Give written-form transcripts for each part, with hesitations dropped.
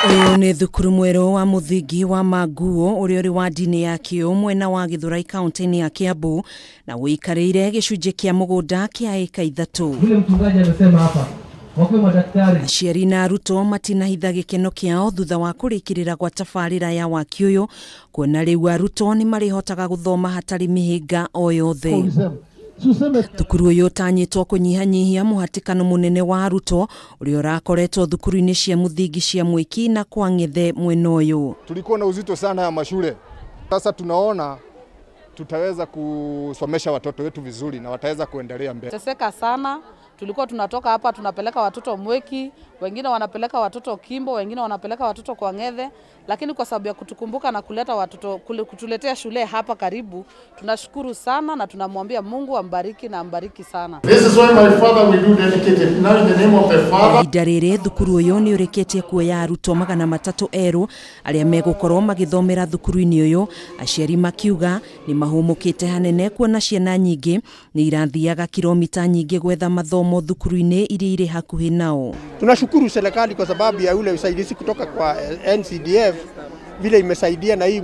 Uyu ni thukuru mwero wa muthingi wa Manguo uria uri wa ndini ya Kiu mwena wa Githurai kaunti-ini ya Kiambu na wikarĩire gĩcunjĩ kĩa mũgũnda kĩa eka 3. Vile mchungaji amesema hapa, wako madaktari. Aciari na arutwo matinahitha gĩkeno kĩao thutha wa kũrĩkĩrĩra gwa tabarĩra ya waki ũyũ, kuona rĩu arutwo nĩ marĩhotaga gũthoma hatarĩ mĩhĩnga o yothe. Thukuru ũyũ ũtanyĩtwo kũnyihanyihia mũhatĩkano mũnene wa arutwo ũrĩa ũrakoretwo thukuru-inĩ cia mũthingi cia Mwiki na Kwang'ethe mwena ũyũ. Tulikuwa na uzito sana ya mashule. Sasa tunaona tutaweza kusomesha watoto wetu vizuri na wataweza kuendelea mbele. Teseka sana. Tulikuwa tunatoka hapa tunapeleka watoto Mweki, wengine wanapeleka watoto Kimbo, wengine wanapeleka watoto Kwang'ethe, lakini kwa sababu ya kutukumbuka na kuleta watoto kutuletea shule hapa karibu, tunashukuru sana na tunamwambia Mungu ambariki na ambariki sana. This is why my father will do dedicated now in the name of the Father. Idarĩrĩ thukuru ũyũ nĩ ũrĩkĩtie kuoya arutwo 300 erũ arĩa megũkorwo magĩthomera thukuru-inĩ ũyũ, aciari makiuga nĩ mahũmũkĩte hanene kuona ciana nyingĩ nĩ irathiaga kilomita nyingĩ gwetha mathomo thukuru-inĩ iria irĩ hakuhĩ nao. Tunashukuru serikali kwa sababu ya ule usaidizi kutoka kwa NCDF vile imesaidia na hii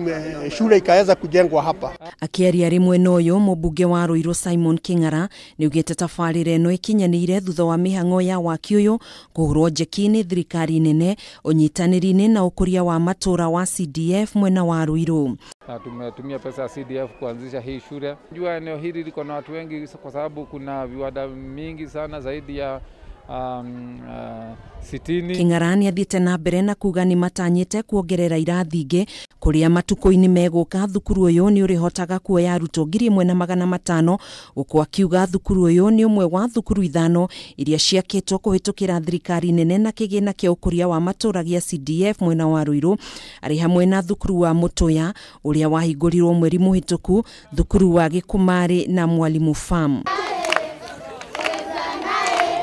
shule ikaweza kujengwa hapa. Akiaria ri mwena ũyũ mũmbunge wa Ruiru Simon King'ara nĩ ugĩte tabarĩra ĩno ikinyanĩire thutha wa mĩhang'o ya waki ũyũ kũhũrwo njeki nĩ thirikari nene ũnyitanĩri-inĩ na ũkũria wa matũra wa CDF mwena wa Ruiru. Tumetumia pesa ya CDF kuanzisha hii shule. Jua eneo hili liko na watu wengi kwa sababu kuna viwanda mingi sana zaidi ya 60. King'ara nĩ athiĩte na mbere na kuga nĩ matanyĩte kuongerera irathi ingĩ kũrĩa matukũ-inĩ megũka thukuru ũyũ nĩ ũrĩhotaga kuoya arutwo 1,500 gũkũ akiuga thukuru ũyũ nĩ ũmwe wa thukuru 5 iria ciakĩtwo kũhĩtũkĩra thirikari nene na kĩgĩna kĩa ũkũria wa matũra gĩa CDF mwena wa Ruiru, arĩ hamwe na thukuru wa Mũtũya ũrĩa wahingũrirwo mweri mũhĩtũku, thukuru wa Gĩkumarĩ na Mwalimu Farm.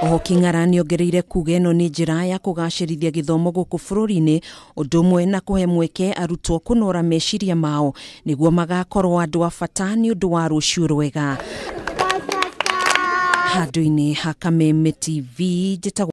Oho King'ara nĩ ongereire kuga ĩno nĩ njĩra ya kũgacĩrithia gĩthomo gũkũ bũrũri-inĩ, ũndũ ũmwe na kũhe mweke arutwo kũnora meciria mao nĩguo magakorwo andũ a bata nĩ ũndũ wa rũciũ rwega. Handũ-inĩ ha Kameme TV njĩtagwo